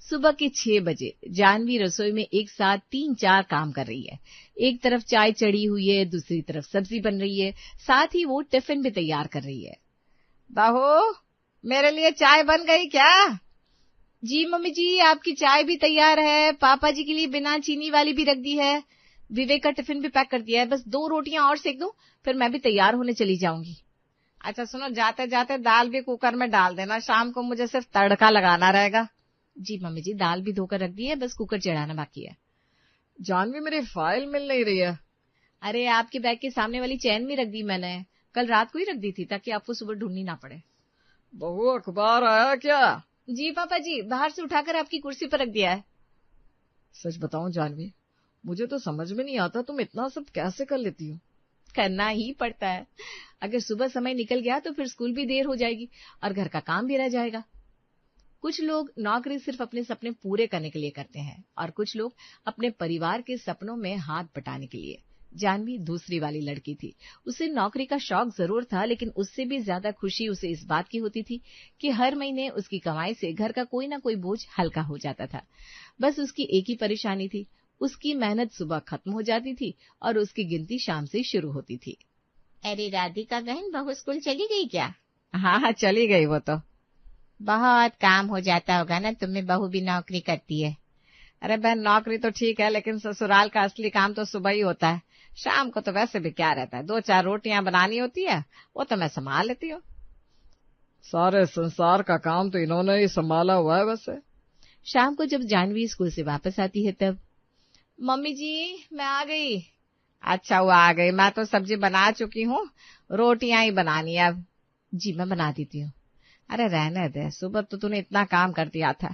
सुबह के 6 बजे जानवी रसोई में एक साथ 3-4 काम कर रही है। एक तरफ चाय चढ़ी हुई है, दूसरी तरफ सब्जी बन रही है, साथ ही वो टिफिन भी तैयार कर रही है। बहू, मेरे लिए चाय बन गई क्या? जी मम्मी जी, आपकी चाय भी तैयार है, पापा जी के लिए बिना चीनी वाली भी रख दी है, विवेक का टिफिन भी पैक कर दिया है, बस 2 रोटियां और सेक दूं, फिर मैं भी तैयार होने चली जाऊंगी। अच्छा सुनो, जाते जाते दाल भी कुकर में डाल देना, शाम को मुझे सिर्फ तड़का लगाना रहेगा। जी मम्मी जी, दाल भी धोकर रख दी है, बस कुकर चढ़ाना बाकी है। जानवी, मेरी फाइल मिल नहीं रही है। अरे आपके बैग के सामने वाली चैन में रख दी मैंने, कल रात को ही रख दी थी ताकि आपको सुबह ढूंढनी ना पड़े। बहू, अखबार आया क्या? जी पापा जी, बाहर से उठाकर आपकी कुर्सी पर रख दिया है। सच बताऊं जानवी, मुझे तो समझ में नहीं आता तुम इतना सब कैसे कर लेती हो। करना ही पड़ता है, अगर सुबह समय निकल गया तो फिर स्कूल भी देर हो जाएगी और घर का काम भी रह जाएगा। कुछ लोग नौकरी सिर्फ अपने सपने पूरे करने के लिए करते हैं और कुछ लोग अपने परिवार के सपनों में हाथ बटाने के लिए। जानवी दूसरी वाली लड़की थी। उसे नौकरी का शौक जरूर था, लेकिन उससे भी ज्यादा खुशी उसे इस बात की होती थी कि हर महीने उसकी कमाई से घर का कोई ना कोई बोझ हल्का हो जाता था। बस उसकी एक ही परेशानी थी, उसकी मेहनत सुबह खत्म हो जाती थी और उसकी गिनती शाम से शुरू होती थी। अरे राधिका बहन, बहू स्कूल चली गई क्या? हाँ, चली गई वो तो। बहुत काम हो जाता होगा ना तुम्हें, बहू भी नौकरी करती है। अरे बहन, नौकरी तो ठीक है, लेकिन ससुराल का असली काम तो सुबह ही होता है। शाम को तो वैसे भी क्या रहता है, 2-4 रोटियां बनानी होती है, वो तो मैं संभाल लेती हूँ। सारे संसार का काम तो इन्होंने ही संभाला हुआ है वैसे। शाम को जब जानवी स्कूल से वापस आती है तब, मम्मी जी मैं आ गई। अच्छा हुआ आ गई, मैं तो सब्जी बना चुकी हूँ, रोटियां ही बनानी है अब। जी मैं बना देती हूँ। अरे रहने दे, सुबह तो तूने इतना काम कर दिया था।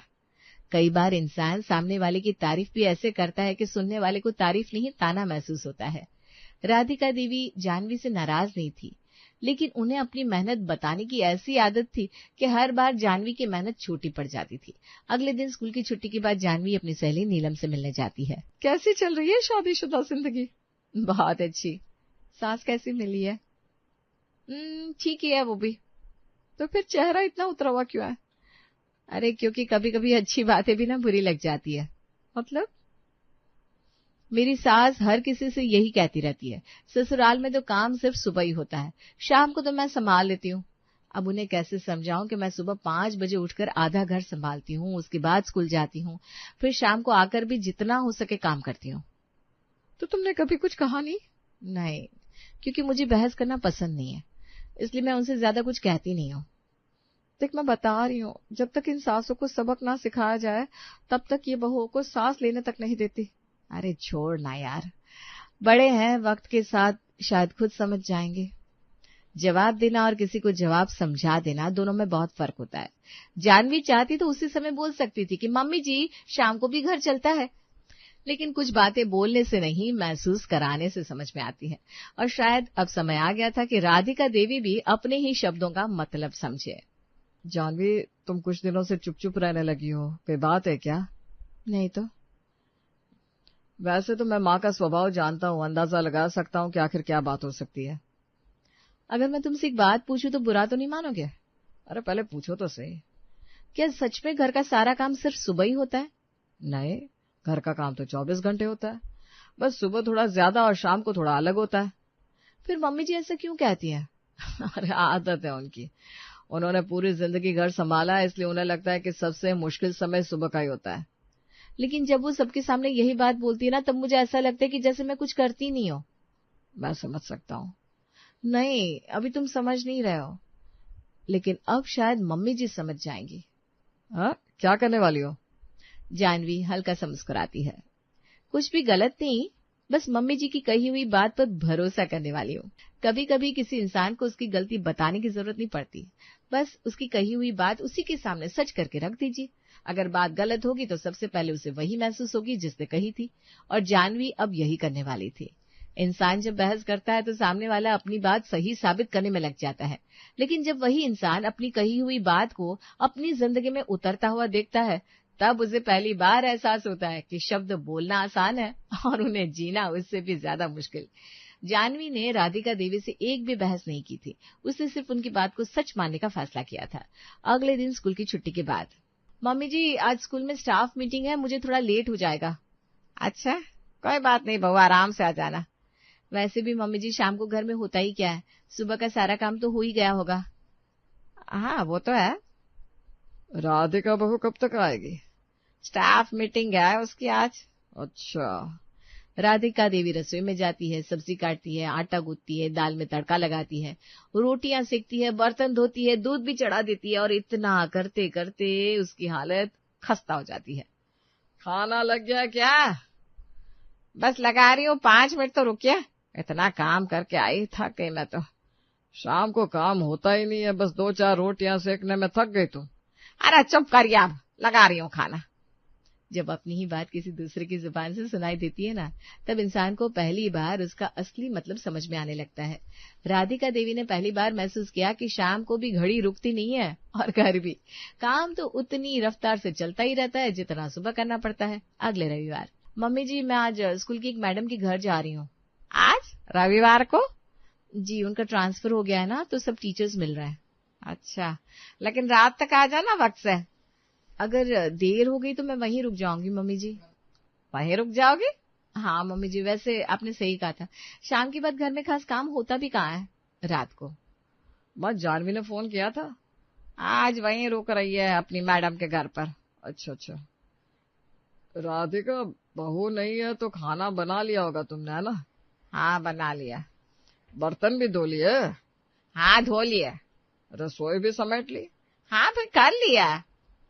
कई बार इंसान सामने वाले की तारीफ भी ऐसे करता है कि सुनने वाले को तारीफ नहीं ताना महसूस होता है। राधिका देवी जानवी से नाराज नहीं थी, लेकिन उन्हें अपनी मेहनत बताने की ऐसी आदत थी कि हर बार जानवी की मेहनत छोटी पड़ जाती थी। अगले दिन स्कूल की छुट्टी के बाद जानवी अपनी सहेली नीलम से मिलने जाती है। कैसी चल रही है शादीशुदा जिंदगी? बहुत अच्छी। सास कैसी मिली है? ठीक ही है वो भी। तो फिर चेहरा इतना उतरा हुआ क्यों है? अरे क्योंकि कभी कभी अच्छी बातें भी ना बुरी लग जाती है। मतलब? मेरी सास हर किसी से यही कहती रहती है, ससुराल में तो काम सिर्फ सुबह ही होता है, शाम को तो मैं संभाल लेती हूँ। अब उन्हें कैसे समझाऊं कि मैं सुबह 5 बजे उठकर आधा घर संभालती हूँ, उसके बाद स्कूल जाती हूँ, फिर शाम को आकर भी जितना हो सके काम करती हूँ। तो तुमने कभी कुछ कहा नहीं? नहीं, क्योंकि मुझे बहस करना पसंद नहीं है, इसलिए मैं उनसे ज्यादा कुछ कहती नहीं हूँ। देख, मैं बता रही हूँ, जब तक इन सासों को सबक ना सिखाया जाए तब तक ये बहुओं को सांस लेने तक नहीं देती। अरे छोड़ ना यार, बड़े हैं, वक्त के साथ शायद खुद समझ जाएंगे। जवाब देना और किसी को जवाब समझा देना, दोनों में बहुत फर्क होता है। जानवी चाहती तो उसी समय बोल सकती थी कि मम्मी जी शाम को भी घर चलता है, लेकिन कुछ बातें बोलने से नहीं, महसूस कराने से समझ में आती हैं। और शायद अब समय आ गया था कि राधिका देवी भी अपने ही शब्दों का मतलब समझे। जानवी, तुम कुछ दिनों से चुप चुप रहने लगी हो, कोई बात है क्या? नहीं तो। वैसे तो मैं माँ का स्वभाव जानता हूँ, अंदाजा लगा सकता हूँ कि आखिर क्या बात हो सकती है। अगर मैं तुमसे एक बात पूछूं तो बुरा तो नहीं मानोगे? अरे पहले पूछो तो सही। क्या सच में घर का सारा काम सिर्फ सुबह ही होता है? नहीं, घर का काम तो 24 घंटे होता है, बस सुबह थोड़ा ज्यादा और शाम को थोड़ा अलग होता है। फिर मम्मी जी ऐसा क्यों कहती हैं? अरे आदत है उनकी, उन्होंने पूरी जिंदगी घर संभाला है, इसलिए उन्हें लगता है कि सबसे मुश्किल समय सुबह का ही होता है। लेकिन जब वो सबके सामने यही बात बोलती है ना, तब मुझे ऐसा लगता है कि जैसे मैं कुछ करती नहीं हूँ। मैं समझ सकता हूँ। नहीं, अभी तुम समझ नहीं रहे हो, लेकिन अब शायद मम्मी जी समझ जाएंगी। हाँ, क्या करने वाली हो? जानवी हल्का सा मुस्कुराती है। कुछ भी गलत नहीं, बस मम्मी जी की कही हुई बात पर भरोसा करने वाली हूँ। कभी कभी किसी इंसान को उसकी गलती बताने की जरूरत नहीं पड़ती, बस उसकी कही हुई बात उसी के सामने सच करके रख दीजिए। अगर बात गलत होगी तो सबसे पहले उसे वही महसूस होगी जिसने कही थी, और जानवी अब यही करने वाली थी। इंसान जब बहस करता है तो सामने वाला अपनी बात सही साबित करने में लग जाता है, लेकिन जब वही इंसान अपनी कही हुई बात को अपनी जिंदगी में उतरता हुआ देखता है, तब उसे पहली बार एहसास होता है कि शब्द बोलना आसान है और उन्हें जीना उससे भी ज्यादा मुश्किल। जानवी ने राधिका देवी से एक भी बहस नहीं की थी, उसने सिर्फ उनकी बात को सच मानने का फैसला किया था। अगले दिन स्कूल की छुट्टी के बाद, मम्मी जी आज स्कूल में स्टाफ मीटिंग है, मुझे थोड़ा लेट हो जाएगा। अच्छा, कोई बात नहीं बहू, आराम से आ जाना। वैसे भी मम्मी जी शाम को घर में होता ही क्या है, सुबह का सारा काम तो हो ही गया होगा। हाँ वो तो है। राधिका बहू कब तक आएगी? स्टाफ मीटिंग है उसकी आज। अच्छा। राधिका देवी रसोई में जाती है, सब्जी काटती है, आटा गूंथती है, दाल में तड़का लगाती है, रोटियां सेकती है, बर्तन धोती है, दूध भी चढ़ा देती है और इतना करते करते उसकी हालत खस्ता हो जाती है। खाना लग गया क्या? बस लगा रही हूँ, 5 मिनट तो रुकिए, इतना काम करके आई, थक गई मैं तो। शाम को काम होता ही नहीं है, बस 2-4 रोटियां सेकने में थक गई तुम। अरे चुप करिए, अब लगा रही हूँ खाना। जब अपनी ही बात किसी दूसरे की जुबान से सुनाई देती है ना, तब इंसान को पहली बार उसका असली मतलब समझ में आने लगता है। राधिका देवी ने पहली बार महसूस किया कि शाम को भी घड़ी रुकती नहीं है और घर भी। काम तो उतनी रफ्तार से चलता ही रहता है जितना सुबह करना पड़ता है। अगले रविवार, मम्मी जी मैं आज स्कूल की एक मैडम के घर जा रही हूँ। आज रविवार को? जी, उनका ट्रांसफर हो गया है ना, तो सब टीचर्स मिल रहे हैं। अच्छा, लेकिन रात तक आ जाना वक्त से। अगर देर हो गई तो मैं वहीं रुक जाऊंगी मम्मी जी। वहीं रुक जाओगी? हाँ मम्मी जी, वैसे आपने सही कहा था, शाम के बाद घर में खास काम होता भी कहाँ है रात को। बस जानवी ने फोन किया था, आज वहीं रुक रही है अपनी मैडम के घर पर। अच्छा अच्छा। राधिका बहू नहीं है तो खाना बना लिया होगा तुमने, है ना? हाँ बना लिया। बर्तन भी धो लिए? हाँ धो लिए। रसोई भी समेट ली? हाँ फिर कर लिया।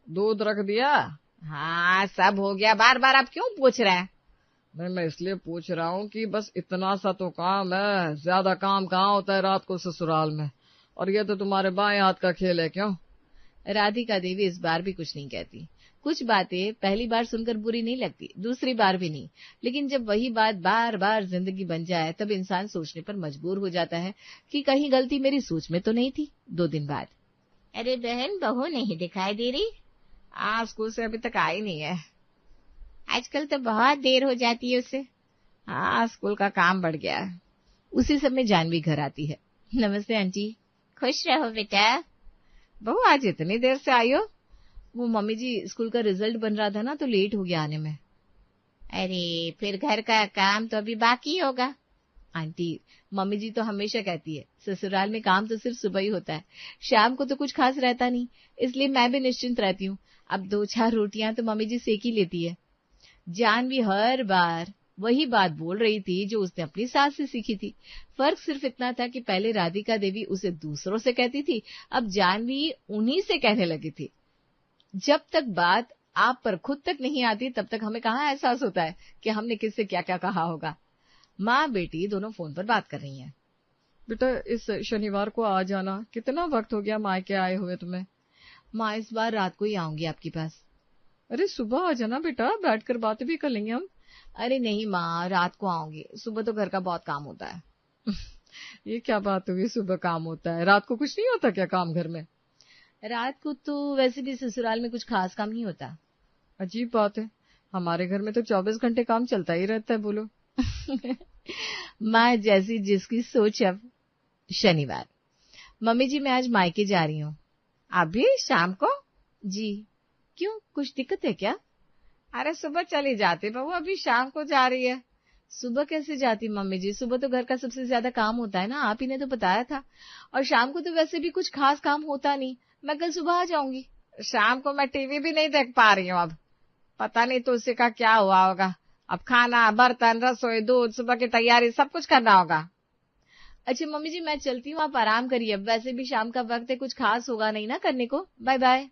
दूध रख दिया? हाँ सब हो गया। बार बार आप क्यों पूछ रहे हैं? नहीं, मैं इसलिए पूछ रहा हूँ कि बस इतना सा तो काम है, ज्यादा काम कहाँ होता है रात को ससुराल में, और ये तो तुम्हारे बाएं हाथ का खेल है। क्यों? राधिका देवी इस बार भी कुछ नहीं कहती। कुछ बातें पहली बार सुनकर बुरी नहीं लगती, दूसरी बार भी नहीं, लेकिन जब वही बात बार बार जिंदगी बन जाए तब इंसान सोचने पर मजबूर हो जाता है कि कहीं गलती मेरी सोच में तो नहीं थी। 2 दिन बाद, अरे बहन बहू नहीं दिखाई दे रही? हाँ स्कूल से अभी तक आई नहीं है। आजकल तो बहुत देर हो जाती है उसे। हाँ स्कूल का काम बढ़ गया है। उसी समय जानवी घर आती है। नमस्ते आंटी। खुश रहो बेटा। बहू आज इतनी देर से आई हो? वो मम्मी जी स्कूल का रिजल्ट बन रहा था ना, तो लेट हो गया आने में। अरे फिर घर का काम तो अभी बाकी होगा। आंटी, मम्मी जी तो हमेशा कहती है ससुराल में काम तो सिर्फ सुबह ही होता है, शाम को तो कुछ खास रहता नहीं, इसलिए मैं भी निश्चिंत रहती हूँ। अब 2-4 रोटियां तो मम्मी जी सेक ही लेती है। जानवी हर बार वही बात बोल रही थी जो उसने अपनी सास से सीखी थी। फर्क सिर्फ इतना था कि पहले राधिका देवी उसे दूसरों से कहती थी, अब जानवी उन्हीं से कहने लगी थी। जब तक बात आप पर खुद तक नहीं आती तब तक हमें कहाँ एहसास होता है कि हमने किससे क्या क्या कहा होगा। माँ बेटी दोनों फोन पर बात कर रही हैं। बेटा इस शनिवार को आ जाना, कितना वक्त हो गया मायके आए हुए तुम्हें? माँ इस बार रात को ही आऊंगी आपके पास। अरे सुबह आ जाना बेटा, बैठकर बातें भी कर लेंगे हम। अरे नहीं माँ, रात को आऊंगी, सुबह तो घर का बहुत काम होता है। ये क्या बात हुई, सुबह काम होता है, रात को कुछ नहीं होता क्या काम घर में? रात को तो वैसे भी ससुराल में कुछ खास काम नहीं होता। अजीब बात है, हमारे घर में तो 24 घंटे काम चलता ही रहता है। बोलो। माँ जैसी जिसकी सोच। अब शनिवार, मम्मी जी मैं आज मायके जा रही हूँ। अभी शाम को? जी। क्यों, कुछ दिक्कत है क्या? अरे सुबह चली जाती बहू, अभी शाम को जा रही है। सुबह कैसे जाती मम्मी जी, सुबह तो घर का सबसे ज्यादा काम होता है ना, आप ही ने तो बताया था। और शाम को तो वैसे भी कुछ खास काम होता नहीं, मैं कल सुबह आ जाऊंगी। शाम को मैं टीवी भी नहीं देख पा रही हूँ अब, पता नहीं तुलसी का क्या हुआ होगा। अब खाना, बर्तन, रसोई, दूध, सुबह की तैयारी सब कुछ करना होगा। अच्छा मम्मी जी मैं चलती हूँ, आप आराम करिए, वैसे भी शाम का वक्त है, कुछ खास होगा नहीं ना करने को। Bye bye.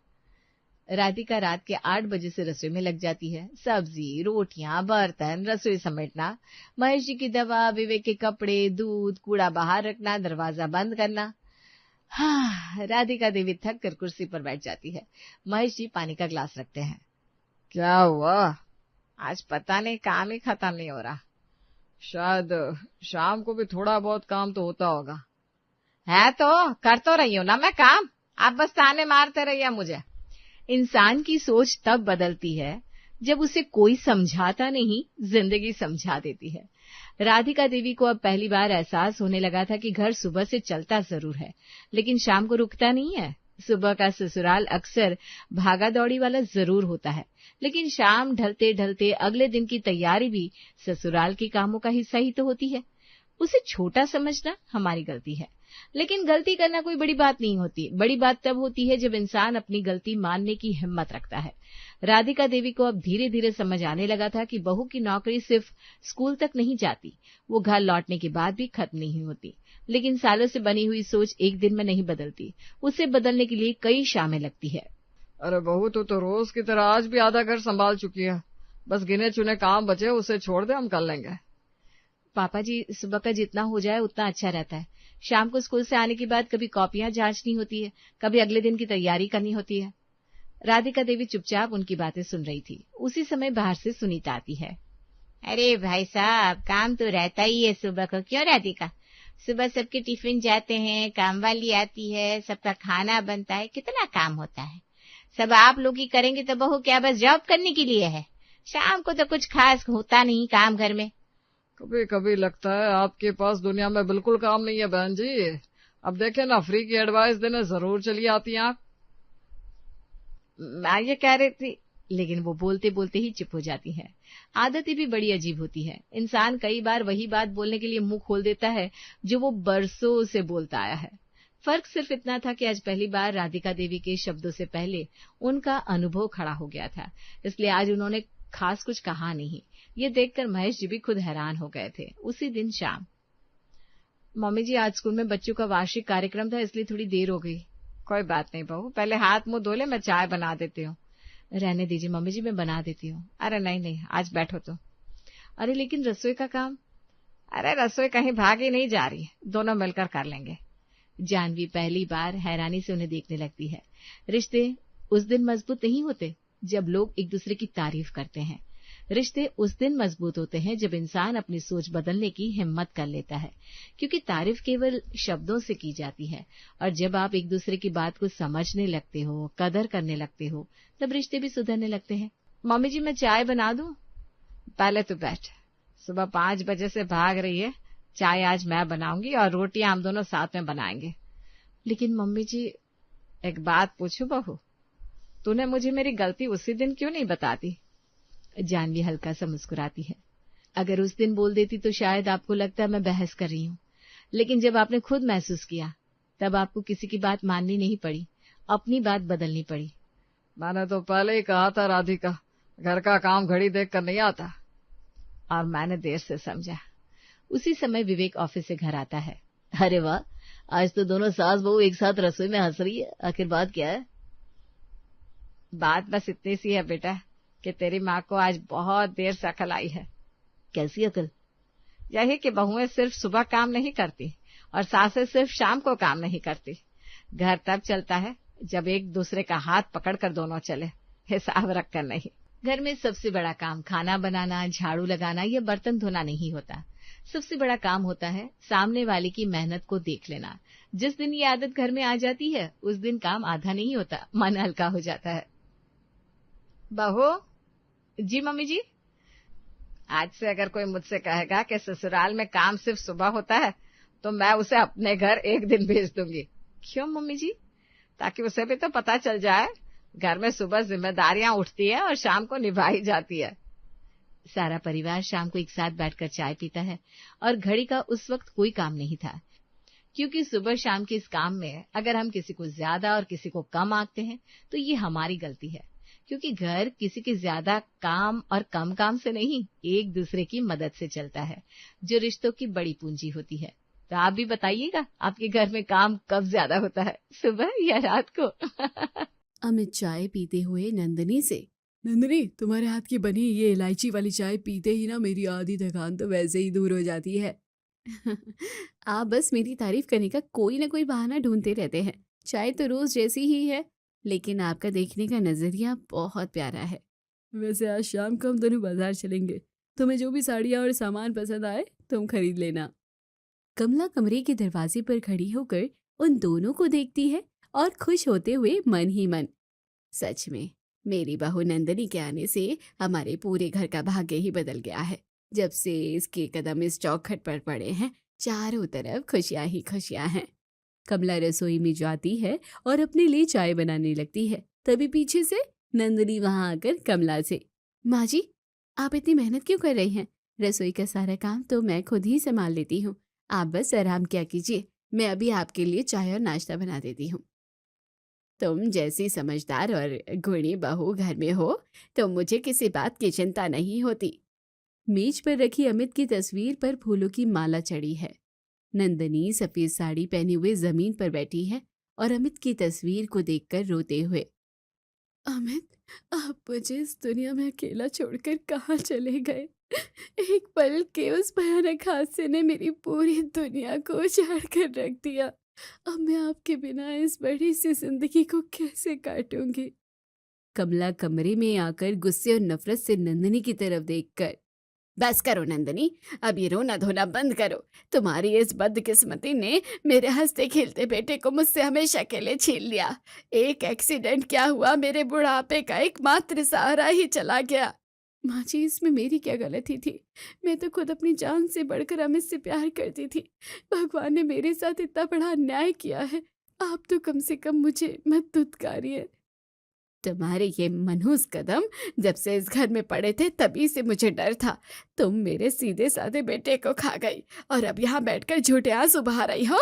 राधिका रात के 8 बजे से रसोई में लग जाती है। सब्जी, रोटियां, बर्तन, रसोई समेटना, महेश जी की दवा, विवेक के कपड़े, दूध, कूड़ा बाहर रखना, दरवाजा बंद करना। हाँ, राधिका देवी थक कर कुर्सी पर बैठ जाती है। महेश जी पानी का ग्लास रखते हैं। क्या हुआ? आज पता नहीं काम ही खत्म नहीं हो रहा। शायद शाम को भी थोड़ा बहुत काम तो होता होगा। है तो कर तो रही हूँ ना मैं काम, आप बस ताने मारते रहिए मुझे। इंसान की सोच तब बदलती है जब उसे कोई समझाता नहीं, जिंदगी समझा देती है। राधिका देवी को अब पहली बार एहसास होने लगा था कि घर सुबह से चलता जरूर है, लेकिन शाम को रुकता नहीं है। सुबह का ससुराल अक्सर भागा दौड़ी वाला जरूर होता है, लेकिन शाम ढलते ढलते अगले दिन की तैयारी भी ससुराल के कामों का हिस्सा ही तो होती है। उसे छोटा समझना हमारी गलती है, लेकिन गलती करना कोई बड़ी बात नहीं होती। बड़ी बात तब होती है जब इंसान अपनी गलती मानने की हिम्मत रखता है। राधिका देवी को अब धीरे धीरे समझ आने लगा था कि बहू की नौकरी सिर्फ स्कूल तक नहीं जाती, वो घर लौटने के बाद भी खत्म नहीं होती। लेकिन सालों से बनी हुई सोच एक दिन में नहीं बदलती, उसे बदलने के लिए कई शामें लगती है। अरे बहू, तू तो रोज की तरह आज भी आधा घर संभाल चुकी है। बस गिने चुने काम बचे, उसे छोड़ दे, हम कर लेंगे। पापा जी, सुबह का जितना हो जाए उतना अच्छा रहता है। शाम को स्कूल से आने के बाद कभी कॉपियां जांचनी होती है, कभी अगले दिन की तैयारी करनी होती है। राधिका देवी चुपचाप उनकी बातें सुन रही थी। उसी समय बाहर से सुनीता आती है। अरे भाई साहब, काम तो रहता ही है सुबह को। क्यों राधिका? सुबह सबके टिफिन जाते हैं, काम वाली आती है, सबका खाना बनता है, कितना काम होता है। सब आप लोग ही करेंगे तो बहू क्या बस जॉब करने के लिए है? शाम को तो कुछ खास होता नहीं काम घर में। कभी कभी लगता है आपके पास दुनिया में बिल्कुल काम नहीं है बहन जी। अब देखे ना, फ्री की एडवाइस देने जरूर चली आती हैं आप। मैं ये कह रही थी, लेकिन वो बोलते बोलते ही चुप हो जाती है। आदतें भी बड़ी अजीब होती है। इंसान कई बार वही बात बोलने के लिए मुंह खोल देता है जो वो बरसों से बोलता आया है। फर्क सिर्फ इतना था कि आज पहली बार राधिका देवी के शब्दों से पहले उनका अनुभव खड़ा हो गया था, इसलिए आज उन्होंने खास कुछ कहा नहीं। ये देखकर महेश जी भी खुद हैरान हो गए थे। उसी दिन शाम, मम्मी जी आज स्कूल में बच्चों का वार्षिक कार्यक्रम था, इसलिए थोड़ी देर हो गई। कोई बात नहीं बहू, पहले हाथ मुंह धो ले, मैं चाय बना देती हूँ। रहने दीजिए मम्मी जी, मैं बना देती हूँ। अरे नहीं नहीं, आज बैठो तो। अरे लेकिन रसोई का काम? अरे रसोई कहीं भागी नहीं जा रही, दोनों मिलकर कर लेंगे। जानवी पहली बार हैरानी से उन्हें देखने लगती है। रिश्ते उस दिन मजबूत नहीं होते जब लोग एक दूसरे की तारीफ करते हैं। रिश्ते उस दिन मजबूत होते हैं जब इंसान अपनी सोच बदलने की हिम्मत कर लेता है, क्योंकि तारीफ केवल शब्दों से की जाती है, और जब आप एक दूसरे की बात को समझने लगते हो, कदर करने लगते हो, तब रिश्ते भी सुधरने लगते हैं। मम्मी जी, मैं चाय बना दूं? पहले तो बैठ, सुबह 5 बजे से भाग रही है। चाय आज मैं बनाऊंगी और रोटियां हम दोनों साथ में बनाएंगे। लेकिन मम्मी जी, एक बात पूछूं बहू, तूने मुझे मेरी गलती उसी दिन क्यों नहीं बताती? जानवी हल्का सा मुस्कुराती है। अगर उस दिन बोल देती तो शायद आपको लगता मैं बहस कर रही हूँ, लेकिन जब आपने खुद महसूस किया तब आपको किसी की बात माननी नहीं पड़ी, अपनी बात बदलनी पड़ी। मैंने तो पहले ही कहा था राधिका, घर का काम घड़ी देख कर नहीं आता। और मैंने देर से समझा। उसी समय विवेक ऑफिस से घर आता है। अरे वाह, आज तो दोनों सास बहू एक साथ रसोई में हंस रही है, आखिर बात क्या है? बात बस इतनी सी है बेटा कि तेरी माँ को आज बहुत देर से अकल आई है। कैसी अकल? यही कि बहुएं सिर्फ सुबह काम नहीं करती और सासें सिर्फ शाम को काम नहीं करती। घर तब चलता है जब एक दूसरे का हाथ पकड़कर दोनों चले, हिसाब रखकर नहीं। घर में सबसे बड़ा काम खाना बनाना, झाड़ू लगाना या बर्तन धोना नहीं होता। सबसे बड़ा काम होता है सामने वाले की मेहनत को देख लेना। जिस दिन ये आदत घर में आ जाती है, उस दिन काम आधा नहीं होता, मन हल्का हो जाता है। बहू जी मम्मी जी। आज से अगर कोई मुझसे कहेगा कि ससुराल में काम सिर्फ सुबह होता है, तो मैं उसे अपने घर एक दिन भेज दूंगी। क्यों मम्मी जी? ताकि उसे भी तो पता चल जाए घर में सुबह जिम्मेदारियां उठती है और शाम को निभाई जाती है। सारा परिवार शाम को एक साथ बैठकर चाय पीता है और घड़ी का उस वक्त कोई काम नहीं था, क्योंकि सुबह शाम के इस काम में अगर हम किसी को ज्यादा और किसी को कम आंकते हैं तो ये हमारी गलती है, क्योंकि घर किसी के ज्यादा काम और कम काम से नहीं, एक दूसरे की मदद से चलता है, जो रिश्तों की बड़ी पूंजी होती है। तो आप भी बताइएगा, आपके घर में काम कब ज्यादा होता है, सुबह या रात को? अमित चाय पीते हुए नंदिनी से, नंदिनी तुम्हारे हाथ की बनी ये इलायची वाली चाय पीते ही ना मेरी आधी थकान तो वैसे ही दूर हो जाती है। आप बस मेरी तारीफ करने का कोई ना कोई बहाना ढूंढते रहते हैं। चाय तो रोज जैसी ही है, लेकिन आपका देखने का नजरिया बहुत प्यारा है। वैसे आज शाम को हम दोनों बाजार चलेंगे, तुम्हें जो भी साड़ियाँ और सामान पसंद आए तुम खरीद लेना। कमला कमरे के दरवाजे पर खड़ी होकर उन दोनों को देखती है और खुश होते हुए मन ही मन, सच में मेरी बहू नंदिनी के आने से हमारे पूरे घर का भाग्य ही बदल गया है। जब से इसके कदम इस चौखट पर पड़े हैं, चारों तरफ खुशियां ही खुशियां हैं। कमला रसोई में जाती है और अपने लिए चाय बनाने लगती है। तभी पीछे से नंदिनी वहां आकर कमला से, माँ जी, आप इतनी मेहनत क्यों कर रही हैं? रसोई का सारा काम तो मैं खुद ही संभाल लेती हूँ। आप बस आराम क्या कीजिए, मैं अभी आपके लिए चाय और नाश्ता बना देती हूँ। तुम जैसी समझदार और गुणी बहू घर में हो तो मुझे किसी बात की चिंता नहीं होती। मेज पर रखी अमित की तस्वीर पर फूलों की माला चढ़ी है। नंदनी सफेद साड़ी पहने हुए जमीन पर बैठी है और अमित की तस्वीर को देखकर रोते हुए, अमित, आप मुझे इस दुनिया में अकेला छोड़कर कहाँ चले गए? एक पल के उस भयानक हादसे ने मेरी पूरी दुनिया को उजाड़ कर रख दिया। अब मैं आपके बिना इस बड़ी सी जिंदगी को कैसे काटूंगी? कमला कमरे में आकर गुस्से और नफरत से नंदिनी की तरफ देखकर, बस करो नंदिनी, अब ये रोना धोना बंद करो। तुम्हारी इस बदकिस्मती ने मेरे हंसते खेलते बेटे को मुझसे हमेशा के लिए छीन लिया। एक एक्सीडेंट क्या हुआ, मेरे बुढ़ापे का एकमात्र सहारा ही चला गया। माँ जी, इसमें मेरी क्या गलती थी? मैं तो खुद अपनी जान से बढ़कर अमित से प्यार करती थी। भगवान ने मेरे साथ इतना बड़ा अन्याय किया है, आप तो कम से कम मुझे मत धुतकारिए। तुम्हारे ये मनहूस कदम जब से इस घर में पड़े थे तभी से मुझे डर था। तुम मेरे सीधे साधे बेटे को खा गई और अब यहाँ बैठकर झूठे आंसू बहा रही हो।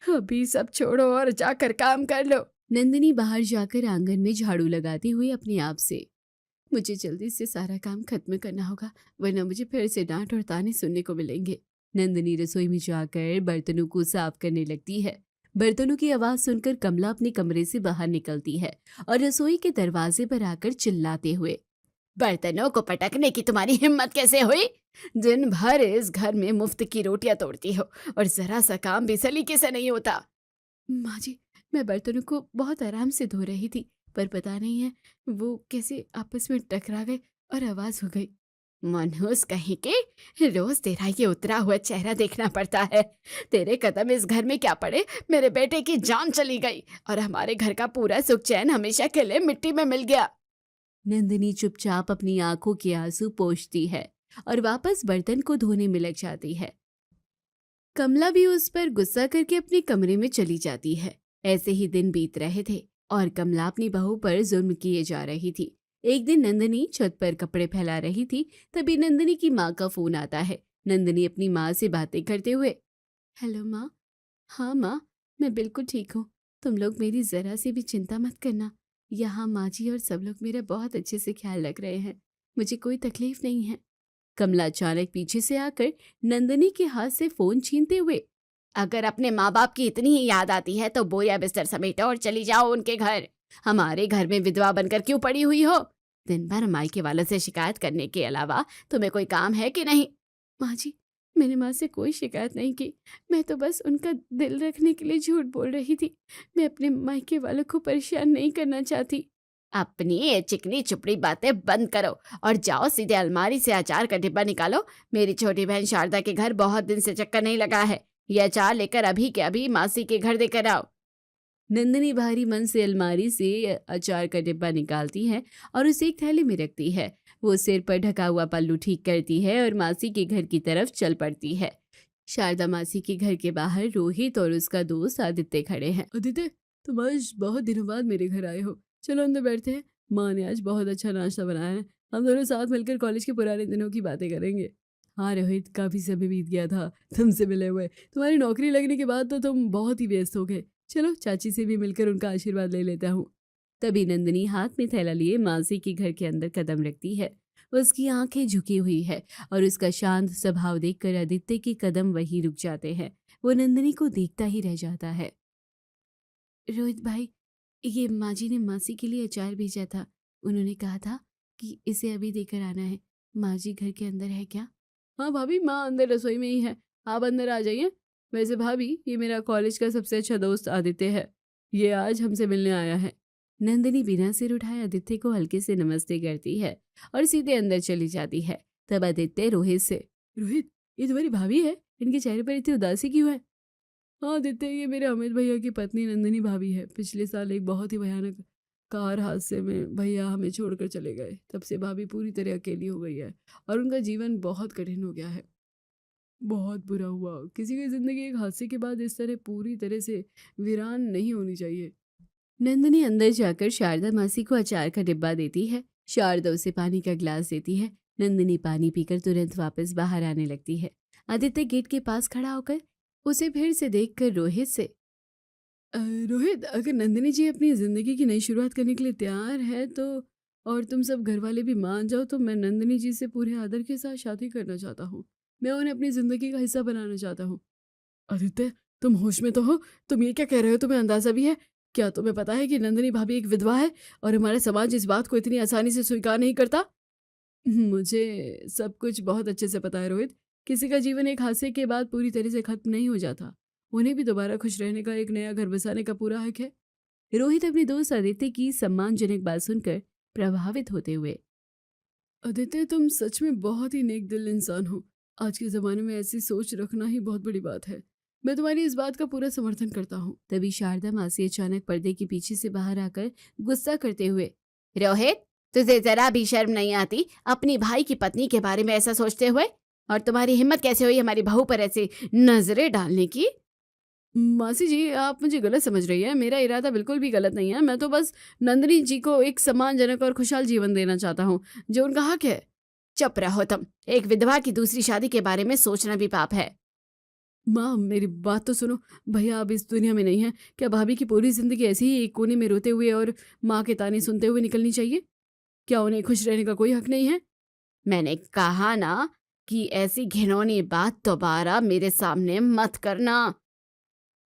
अभी सब छोड़ो और जाकर काम कर लो। नंदिनी बाहर जाकर आंगन में झाड़ू लगाती हुई अपने आप से, मुझे जल्दी से सारा काम खत्म करना होगा वरना मुझे फिर से डांट और ताने सुनने को मिलेंगे। नंदिनी रसोई में जाकर बर्तनों को साफ करने लगती है। बर्तनों की आवाज सुनकर कमला अपने कमरे से बाहर निकलती है और रसोई के दरवाजे पर आकर चिल्लाते हुए, बर्तनों को पटकने की तुम्हारी हिम्मत कैसे हुई? दिन भर इस घर में मुफ्त की रोटियां तोड़ती हो और जरा सा काम भी सलीके से नहीं होता। माँ जी, मैं बर्तनों को बहुत आराम से धो रही थी, पर पता नहीं है वो कैसे आपस में टकरा गए और आवाज हो गई। मनहूस कहीं के, रोज तेरा ये उतरा हुआ चेहरा देखना पड़ता है। तेरे कदम इस घर में क्या पड़े, मेरे बेटे की जान चली गई और हमारे घर का पूरा सुख चैन हमेशा के लिए मिट्टी में मिल गया। नंदिनी चुपचाप अपनी आंखों के आंसू पोंछती है और वापस बर्तन को धोने में लग जाती है। कमला भी उस पर गुस्सा करके अपने कमरे में चली जाती है। ऐसे ही दिन बीत रहे थे और कमला अपनी बहू पर जुल्म किए जा रही थी। एक दिन नंदिनी छत पर कपड़े फैला रही थी, तभी नंदिनी की माँ का फोन आता है। नंदिनी अपनी माँ से बातें करते हुए, हेलो माँ। हाँ माँ, मैं बिल्कुल ठीक हूँ, तुम लोग मेरी जरा सी भी चिंता मत करना। यहाँ माँ जी और सब लोग मेरा बहुत अच्छे से ख्याल रख रहे हैं, मुझे कोई तकलीफ नहीं है। कमला अचानक पीछे से आकर नंदिनी के हाथ से फोन छीनते हुए, अगर अपने माँ बाप की इतनी ही याद आती है तो बोरिया बिस्तर समेटो और चली जाओ उनके घर। हमारे घर में विधवा बनकर क्यों पड़ी हुई हो? दिन भर मायके वालों से शिकायत करने के अलावा तुम्हें कोई काम है कि नहीं? माँ जी, मैंने माँ से कोई शिकायत नहीं की, मैं तो बस उनका दिल रखने के लिए झूठ बोल रही थी। मैं अपने मायके वालों को परेशान नहीं करना चाहती। अपनी ये चिकनी चुपड़ी बातें बंद करो और जाओ सीधे अलमारी से अचार का डिब्बा निकालो। मेरी छोटी बहन शारदा के घर बहुत दिन से चक्कर नहीं लगा है, ये अचार लेकर अभी के अभी मासी के घर देकर आओ। नंदिनी भारी मन से अलमारी से अचार का डिब्बा निकालती है और उसे एक थैली में रखती है। वो सिर पर ढका हुआ पल्लू ठीक करती है और मासी के घर की तरफ चल पड़ती है। शारदा मासी के घर के बाहर रोहित और उसका दोस्त आदित्य खड़े हैं। आदित्य, तुम आज बहुत दिनों बाद मेरे घर आए हो, चलो अंदर बैठते हैं। माँ ने आज बहुत अच्छा नाश्ता बनाया है, हम दोनों साथ मिलकर कॉलेज के पुराने दिनों की बातें करेंगे। हाँ रोहित, काफी समय बीत गया था तुमसे मिले हुए। तुम्हारी नौकरी लगने के बाद तो तुम बहुत ही व्यस्त हो गए। चलो चाची से भी मिलकर उनका आशीर्वाद ले लेता हूँ। तभी नंदिनी हाथ में थैला लिए मासी के घर के अंदर कदम रखती है। उसकी आंखें झुकी हुई है और उसका शांत स्वभाव देखकर आदित्य के कदम वहीं रुक जाते हैं। वो नंदिनी को देखता ही रह जाता है। रोहित भाई, ये माँ जी ने मासी के लिए अचार भेजा था, उन्होंने कहा था कि इसे अभी देकर आना है। माँ जी घर के अंदर है क्या? हाँ भाभी, माँ अंदर रसोई में ही है, आप अंदर आ जाइए। वैसे भाभी, ये मेरा कॉलेज का सबसे अच्छा दोस्त आदित्य है, ये आज हमसे मिलने आया है। नंदिनी बिना सिर उठाए आदित्य को हल्के से नमस्ते करती है और सीधे अंदर चली जाती है। तब आदित्य रोहित से, रोहित, ये तुम्हारी भाभी है, इनके चेहरे पर इतनी उदासी क्यों है? हाँ आदित्य, ये मेरे अमित भैया की पत्नी नंदिनी भाभी है। पिछले साल एक बहुत ही भयानक कार हादसे में भैया हमें छोड़कर चले गए, तब से भाभी पूरी तरह अकेली हो गई है और उनका जीवन बहुत कठिन हो गया है। बहुत बुरा हुआ। किसी की जिंदगी एक हादसे के बाद इस तरह पूरी तरह से वीरान नहीं होनी चाहिए। नंदिनी अंदर जाकर शारदा मासी को अचार का डिब्बा देती है। शारदा उसे पानी का ग्लास देती है। नंदिनी पानी पीकर तुरंत वापस बाहर आने लगती है। आदित्य गेट के पास खड़ा होकर उसे फिर से देखकर रोहित से, रोहित, अगर नंदिनी जी अपनी जिंदगी की नई शुरुआत करने के लिए तैयार है तो, और तुम सब घर वाले भी मान जाओ, तो मैं नंदिनी जी से पूरे आदर के साथ शादी करना चाहता हूँ। मैं उन्हें अपनी जिंदगी का हिस्सा बनाना चाहता हूँ। आदित्य, तुम होश में तो हो? तुम ये क्या कह रहे हो? तुम्हें अंदाजा भी है? क्या तुम्हें पता है कि नंदिनी भाभी एक विधवा है और हमारा समाज इस बात को इतनी आसानी से स्वीकार नहीं करता? मुझे सब कुछ बहुत अच्छे से पता है रोहित। किसी का जीवन एक हादसे के बाद पूरी तरह से खत्म नहीं हो जाता। उन्हें भी दोबारा खुश रहने का, एक नया घर बसाने का पूरा हक है। रोहित अपने दोस्त आदित्य की सम्मानजनक बात सुनकर प्रभावित होते हुए, आदित्य, तुम सच में बहुत ही नेक दिल इंसान हो। आज के जमाने में ऐसी सोच रखना ही बहुत बड़ी बात है। मैं तुम्हारी इस बात का पूरा समर्थन करता हूँ। तभी शारदा मासी अचानक पर्दे के पीछे से बाहर आकर गुस्सा करते हुए, रोहित, तुझे जरा भी शर्म नहीं आती अपनी भाई की पत्नी के बारे में ऐसा सोचते हुए? और तुम्हारी हिम्मत कैसे हुई हमारी बहू पर ऐसी नजरें डालने की? मासी जी, आप मुझे गलत समझ रही है। मेरा इरादा बिल्कुल भी गलत नहीं है। मैं तो बस नंदिनी जी को एक सम्मानजनक और खुशहाल जीवन देना चाहता हूँ, जो उनका हक है। चुप रहो तुम। एक विधवा की दूसरी शादी के बारे में सोचना भी पाप है। माँ, मेरी बात तो सुनो। भैया अब इस दुनिया में नहीं है। क्या भाभी की पूरी जिंदगी ऐसे ही एक कोने में रोते हुए और माँ के ताने सुनते हुए निकलनी चाहिए? क्या उन्हें खुश रहने का कोई हक नहीं है? मैंने कहा ना कि ऐसी घिनौनी बात दोबारा मेरे सामने मत करना।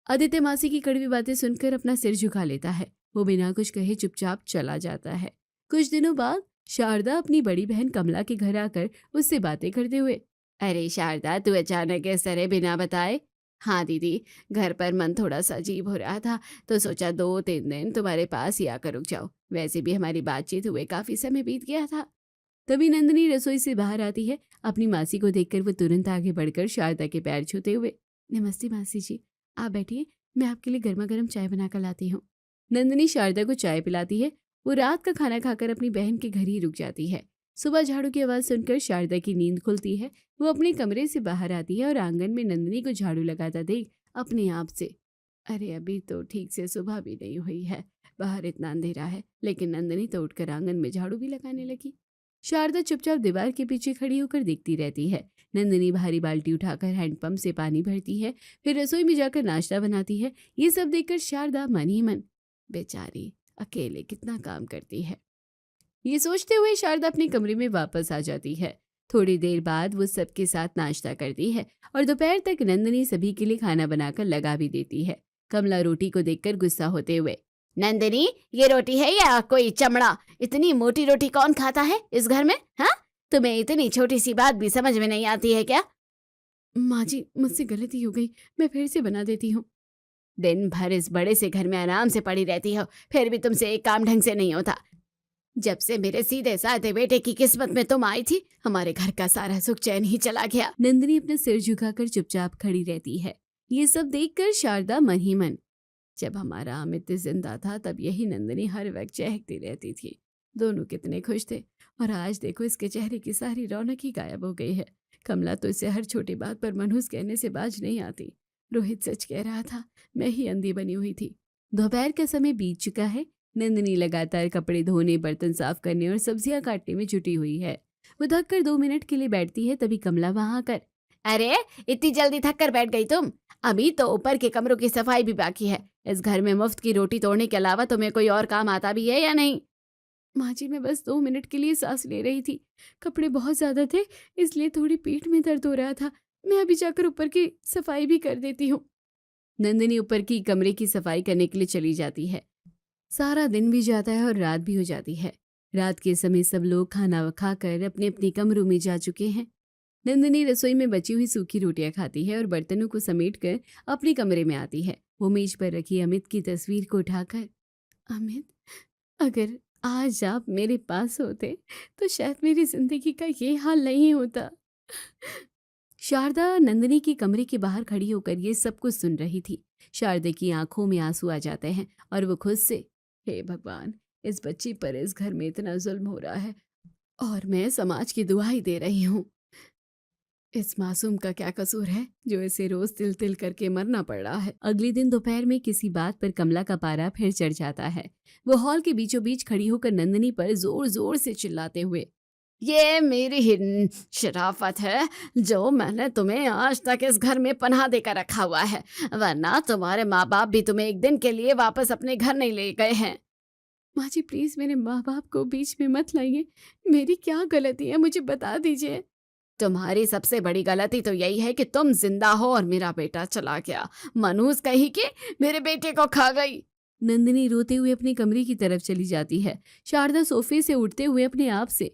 आदित्य मासी की कड़वी बातें सुनकर अपना सिर झुका लेता है। वो बिना कुछ कहे चुपचाप चला जाता है। कुछ दिनों बाद शारदा अपनी बड़ी बहन कमला के घर आकर उससे बातें करते हुए, अरे शारदा, तू अचानक इस तरह बिना बताए? हाँ दीदी, घर पर मन थोड़ा सा अजीब हो रहा था तो सोचा 2-3 दिन तुम्हारे पास ही आकर रुक जाओ। वैसे भी हमारी बातचीत हुए काफी समय बीत गया था। तभी नंदिनी रसोई से बाहर आती है। अपनी मासी को देखकर वो तुरंत आगे बढ़कर शारदा के पैर छूते हुए, नमस्ते मासी जी, आप बैठिए, मैं आपके लिए गर्मा गर्म चाय बनाकर लाती हूँ। नंदिनी शारदा को चाय पिलाती है। वो रात का खाना खाकर अपनी बहन के घर ही रुक जाती है। सुबह झाड़ू की आवाज सुनकर शारदा की नींद खुलती है। वो अपने कमरे से बाहर आती है और आंगन में नंदिनी को झाड़ू लगाता देख अपने आप से, अरे अभी तो ठीक से सुबह भी नहीं हुई है, बाहर इतना अंधेरा है। लेकिन नंदिनी तो उठकर आंगन में झाड़ू भी लगाने लगी। शारदा चुपचाप दीवार के पीछे खड़ी होकर देखती रहती है। नंदिनी भारी बाल्टी उठाकर हैंडपंप से पानी भरती है, फिर रसोई में जाकर नाश्ता बनाती है। ये सब देखकर शारदा मन ही मन, बेचारी अकेले कितना काम करती है, ये सोचते हुए शारदा अपने कमरे में वापस आ जाती है। थोड़ी देर बाद वो सबके साथ नाश्ता करती है और दोपहर तक नंदिनी सभी के लिए खाना बनाकर लगा भी देती है। कमला रोटी को देखकर गुस्सा होते हुए, नंदिनी, ये रोटी है या कोई चमड़ा? इतनी मोटी रोटी कौन खाता है इस घर में? हाँ, तुम्हें इतनी छोटी सी बात भी समझ में नहीं आती है क्या? माँ जी, मुझसे गलती हो गई, मैं फिर से बना देती हूँ। दिन भर इस बड़े से घर में आराम से पड़ी रहती हो, फिर भी तुमसे एक काम ढंग से नहीं होता। जब से मेरे सीधे साधे बेटे की किस्मत में तुम आई थी, हमारे घर का सारा सुख चैन ही चला गया। नंदिनी अपना सिर झुकाकर चुपचाप खड़ी रहती है। ये सब देखकर शारदा मन ही मन, जब हमारा अमित जिंदा था तब यही नंदिनी हर वक्त चहकती रहती थी। दोनों कितने खुश थे, और आज देखो इसके चेहरे की सारी रौनक ही गायब हो गई है। कमला तो इसे हर छोटी बात पर मनहूस कहने से बाज नहीं आती। रोहित सच कह रहा था, मैं ही अंधी बनी हुई थी। दोपहर का समय बीत चुका है। नंदिनी लगातार कपड़े धोने, बर्तन साफ करने और सब्जियां काटने में जुटी हुई है। वो थक कर 2 मिनट के लिए बैठती है। तभी कमला वहां आकर, अरे इतनी जल्दी थक कर बैठ गई तुम? अभी तो ऊपर के कमरों की सफाई भी बाकी है। इस घर में मुफ्त की रोटी तोड़ने के अलावा तुम्हें कोई और काम आता भी है या नहीं? माँ जी, मैं बस 2 मिनट के लिए सांस ले रही थी। कपड़े बहुत ज्यादा थे, इसलिए थोड़ी पीठ में दर्द हो रहा था। मैं अभी जाकर ऊपर की सफाई भी कर देती हूँ। नंदिनी ऊपर की कमरे की सफाई करने के लिए चली जाती है। सारा दिन भी जाता है और रात भी हो जाती है। रात के समय सब लोग खाना खाकर अपने अपने कमरों में जा चुके हैं। नंदिनी रसोई में बची हुई सूखी रोटियां खाती है और बर्तनों को समेटकर अपने कमरे में आती है। वो मेज पर रखी अमित की तस्वीर को उठाकर, अमित, अगर आज आप मेरे पास होते तो शायद मेरी जिंदगी का ये हाल नहीं होता। शारदा नंदिनी के कमरे के बाहर खड़ी होकर ये सब कुछ सुन रही थी। शारदा की आंखों में आंसू आ जाते हैं और वो खुद से, हे भगवान, इस बच्ची पर इस घर में इतना जुल्म हो रहा है और मैं समाज की दुहाई दे रही हूँ। इस मासूम का क्या कसूर है जो इसे रोज तिल तिल करके मरना पड़ रहा है। अगले दिन दोपहर में किसी बात पर कमला का पारा फिर चढ़ जाता है। वो हॉल के बीचों बीच खड़ी होकर नंदिनी पर जोर जोर से चिल्लाते हुए, ये मेरी ही शराफत है जो मैंने तुम्हें आज तक इस घर में पनाह देकर रखा हुआ है, वरना तुम्हारे माँ बाप भी तुम्हें एक दिन के लिए वापस अपने घर नहीं ले गए हैं। माँ जी प्लीज मेरे माँ बाप को बीच में मत लाइए। मेरी क्या गलती है, मुझे बता दीजिए। तुम्हारी सबसे बड़ी गलती तो यही है कि तुम जिंदा हो और मेरा बेटा चला गया। मनूस कही कि मेरे बेटे को खा गई। नंदिनी रोते हुए अपने कमरे की तरफ चली जाती है। शारदा सोफे से उठते हुए अपने आप से,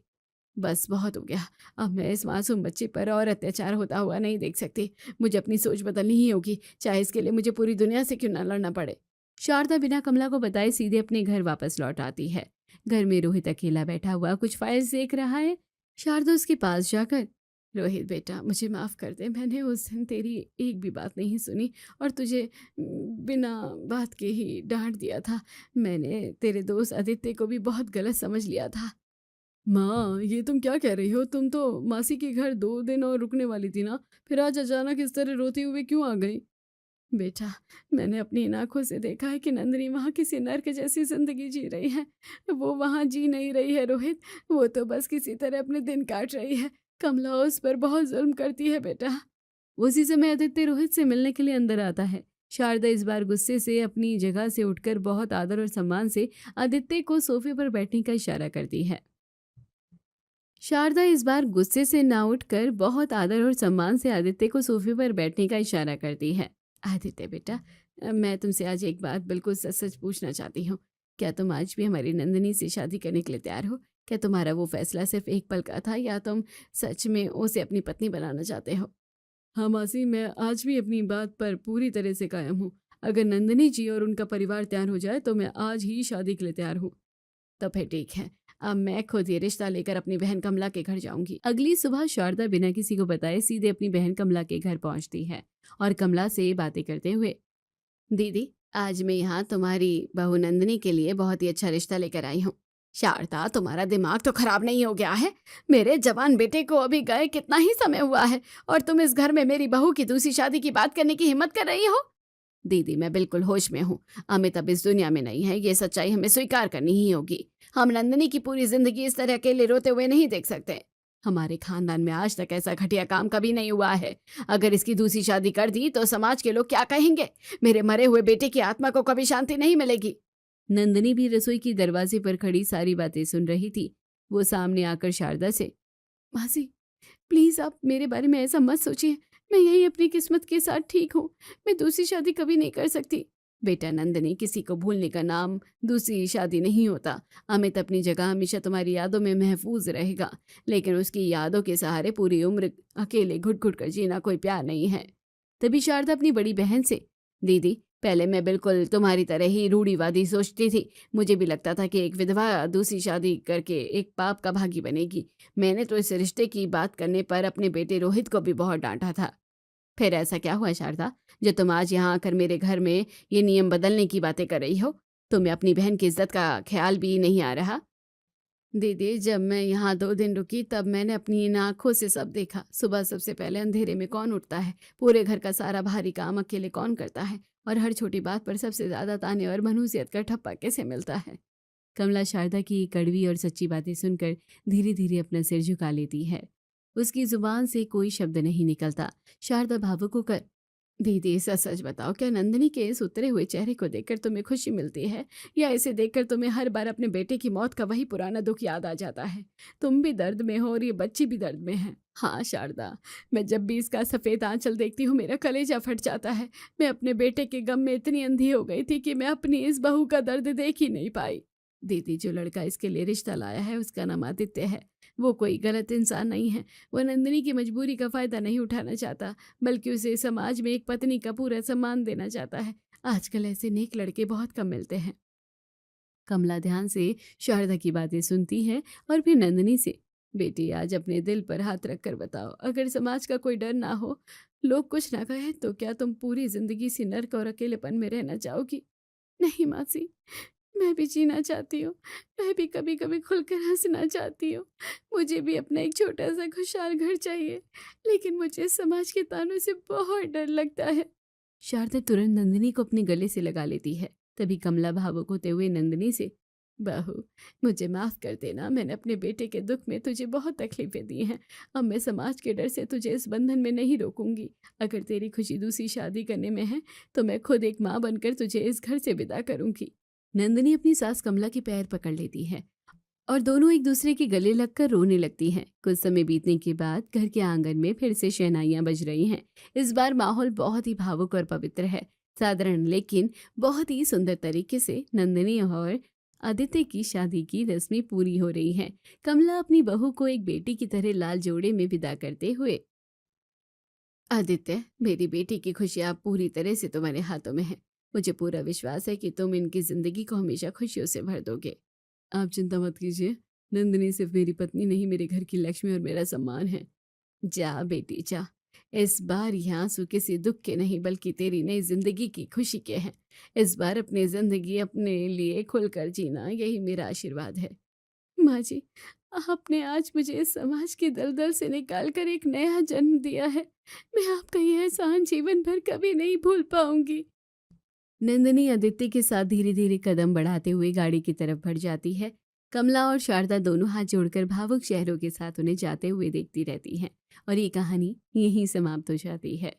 बस बहुत हो गया, अब मैं इस मासूम बच्चे पर और अत्याचार होता हुआ नहीं देख सकती। मुझे अपनी सोच बदलनी ही होगी, चाहे इसके लिए मुझे पूरी दुनिया से क्यों न लड़ना पड़े। शारदा बिना कमला को बताए सीधे अपने घर वापस लौट आती है। घर में रोहित अकेला बैठा हुआ कुछ फाइल्स देख रहा है। शारदा उसके पास जाकर, रोहित बेटा मुझे माफ़ कर दे, मैंने उस दिन तेरी एक भी बात नहीं सुनी और तुझे बिना बात के ही डांट दिया था। मैंने तेरे दोस्त आदित्य को भी बहुत गलत समझ लिया था। माँ ये तुम क्या कह रही हो? तुम तो मासी के घर 2 दिन और रुकने वाली थी ना, फिर आज अचानक इस तरह रोते हुए क्यों आ गई? बेटा मैंने अपनी इन आंखों से देखा है कि नंदिनी वहाँ किसी नर्क जैसी जिंदगी जी रही है। वो वहाँ जी नहीं रही है रोहित, वो तो बस किसी तरह अपने दिन काट रही है। कमला उस पर बहुत जुल्म करती है बेटा। उसी समय आदित्य रोहित से मिलने के लिए अंदर आता है। शारदा इस बार गुस्से से अपनी जगह से उठकर बहुत आदर और सम्मान से आदित्य को सोफे पर बैठने का इशारा करती है। शारदा इस बार गुस्से से ना उठकर बहुत आदर और सम्मान से आदित्य को सोफे पर बैठने का इशारा करती है। आदित्य बेटा मैं तुमसे आज एक बात बिल्कुल सच सच पूछना चाहती हूँ। क्या तुम आज भी हमारी नंदिनी से शादी करने के लिए तैयार हो? क्या तुम्हारा वो फैसला सिर्फ एक पल का था या तुम सच में उसे अपनी पत्नी बनाना चाहते हो? हाँ मासी, मैं आज भी अपनी बात पर पूरी तरह से कायम हूँ। अगर नंदिनी जी और उनका परिवार तैयार हो जाए तो मैं आज ही शादी के लिए तैयार हूँ। तो फिर ठीक है, अब मैं खुद ये रिश्ता लेकर अपनी बहन कमला के घर जाऊंगी। अगली सुबह शारदा बिना किसी को बताए सीधे अपनी बहन कमला के घर पहुंचती है और कमला से बातें करते हुए, दीदी आज मैं यहाँ तुम्हारी बहू नंदिनी के लिए बहुत ही अच्छा रिश्ता लेकर आई हूँ। शारदा तुम्हारा दिमाग तो खराब नहीं हो गया है? मेरे जवान बेटे को अभी गए कितना ही समय हुआ है और तुम इस घर में मेरी बहू की दूसरी शादी की बात करने की हिम्मत कर रही हो? दीदी मैं बिल्कुल होश में हूँ। अमित अब इस दुनिया में नहीं है, ये सच्चाई हमें स्वीकार करनी ही होगी। हम नंदिनी की पूरी जिंदगी इस तरह अकेले रोते हुए नहीं देख सकते। हमारे खानदान में आज तक ऐसा घटिया काम कभी नहीं हुआ है। अगर इसकी दूसरी शादी कर दी तो समाज के लोग क्या कहेंगे? मेरे मरे हुए बेटे की आत्मा को कभी शांति नहीं मिलेगी। नंदिनी भी रसोई की दरवाजे पर खड़ी सारी बातें सुन रही थी। वो सामने आकर शारदा से, मासी प्लीज आप मेरे बारे में ऐसा मत सोचिए। मैं यही अपनी किस्मत के साथ ठीक हूँ। मैं दूसरी शादी कभी नहीं कर सकती। बेटा नंदिनी, किसी को भूलने का नाम दूसरी शादी नहीं होता। अमित अपनी जगह हमेशा तुम्हारी यादों में महफूज रहेगा, लेकिन उसकी यादों के सहारे पूरी उम्र अकेले घुट घुट कर जीना कोई प्यार नहीं है। तभी शारदा अपनी बड़ी बहन से, दीदी पहले मैं बिल्कुल तुम्हारी तरह ही रूढ़िवादी सोचती थी। मुझे भी लगता था कि एक विधवा दूसरी शादी करके एक पाप का भागी बनेगी। मैंने तो इस रिश्ते की बात करने पर अपने बेटे रोहित को भी बहुत डांटा था। फिर ऐसा क्या हुआ शारदा जो तुम आज यहाँ आकर मेरे घर में ये नियम बदलने की बातें कर रही हो? तुम्हें अपनी बहन की इज्जत का ख्याल भी नहीं आ रहा? दीदी जब मैं यहाँ 2 दिन रुकी तब मैंने अपनी इन आंखों से सब देखा। सुबह सबसे पहले अंधेरे में कौन उठता है, पूरे घर का सारा भारी काम अकेले कौन करता है, और हर छोटी बात पर सबसे ज्यादा ताने और मनहूसियत का ठप्पा कैसे मिलता है। कमला शारदा की कड़वी और सच्ची बातें सुनकर धीरे धीरे अपना सिर झुका लेती है। उसकी जुबान से कोई शब्द नहीं निकलता। शारदा भावुक होकर, दीदी सच सच बताओ, क्या नंदिनी के इस उतरे हुए चेहरे को देखकर तुम्हें खुशी मिलती है, या इसे देखकर तुम्हें हर बार अपने बेटे की मौत का वही पुराना दुख याद आ जाता है? तुम भी दर्द में हो और ये बच्ची भी दर्द में है। हाँ शारदा, मैं जब भी इसका सफ़ेद आंचल देखती हूँ मेरा कलेजा फट जाता है। मैं अपने बेटे के गम में इतनी अंधी हो गई थी कि मैं अपनी इस बहू का दर्द देख ही नहीं पाई। दीदी जो लड़का इसके लिए रिश्ता लाया है उसका नाम आदित्य है। वो कोई गलत इंसान नहीं है। वो नंदिनी की मजबूरी का फायदा नहीं उठाना चाहता, बल्कि उसे समाज में एक पत्नी का पूरा सम्मान देना चाहता है। आजकल ऐसे नेक लड़के बहुत कम मिलते हैं। कमला ध्यान से शारदा की बातें सुनती है और फिर नंदिनी से, बेटी आज अपने दिल पर हाथ रखकर बताओ, अगर समाज का कोई डर ना हो, लोग कुछ ना कहे, तो क्या तुम पूरी जिंदगी से नर्क और अकेलेपन में रहना चाहोगी? नहीं मासी, मैं भी जीना चाहती हूँ। मैं भी कभी कभी खुलकर हंसना चाहती हूँ। मुझे भी अपना एक छोटा सा खुशहाल घर चाहिए, लेकिन मुझे समाज के तानों से बहुत डर लगता है। शारदा तुरंत नंदिनी को अपने गले से लगा लेती है। तभी कमला भावुक होते हुए नंदिनी से, बहू, मुझे माफ कर देना, मैंने अपने बेटे के दुख में तुझे बहुत तकलीफें दी हैं। अब मैं समाज के डर से तुझे इस बंधन में नहीं रोकूंगी। अगर तेरी खुशी दूसरी शादी करने में है तो मैं खुद एक माँ बनकर तुझे इस घर से विदा करूंगी। नंदिनी अपनी सास कमला के पैर पकड़ लेती है और दोनों एक दूसरे के गले लगकर रोने लगती हैं। कुछ समय बीतने के बाद घर के आंगन में फिर से शहनाइयां बज रही हैं। इस बार माहौल बहुत ही भावुक और पवित्र है। साधारण लेकिन बहुत ही सुंदर तरीके से नंदिनी और आदित्य की शादी की रस्में पूरी हो रही हैं। कमला अपनी बहू को एक बेटी की तरह लाल जोड़े में विदा करते हुए, आदित्य, मेरी बेटी की खुशियां पूरी तरह से तुम्हारे हाथों में है। मुझे पूरा विश्वास है कि तुम इनकी जिंदगी को हमेशा खुशियों से भर दोगे। आप चिंता मत कीजिए, नंदिनी सिर्फ मेरी पत्नी नहीं, मेरे घर की लक्ष्मी और मेरा सम्मान है। जा बेटी जा, इस बार ये आंसू किसी दुख के नहीं बल्कि तेरी नई जिंदगी की खुशी के हैं। इस बार अपनी जिंदगी अपने लिए खुलकर जीना, यही मेरा आशीर्वाद है। माँ जी, आपने आज मुझे इस समाज के दलदल से निकाल कर एक नया जन्म दिया है। मैं आपका यह एहसान जीवन भर कभी नहीं भूल पाऊंगी। नंदिनी आदित्य के साथ धीरे धीरे कदम बढ़ाते हुए गाड़ी की तरफ बढ़ जाती है। कमला और शारदा दोनों हाथ जोड़कर भावुक चेहरों के साथ उन्हें जाते हुए देखती रहती हैं और ये कहानी यहीं समाप्त हो जाती है।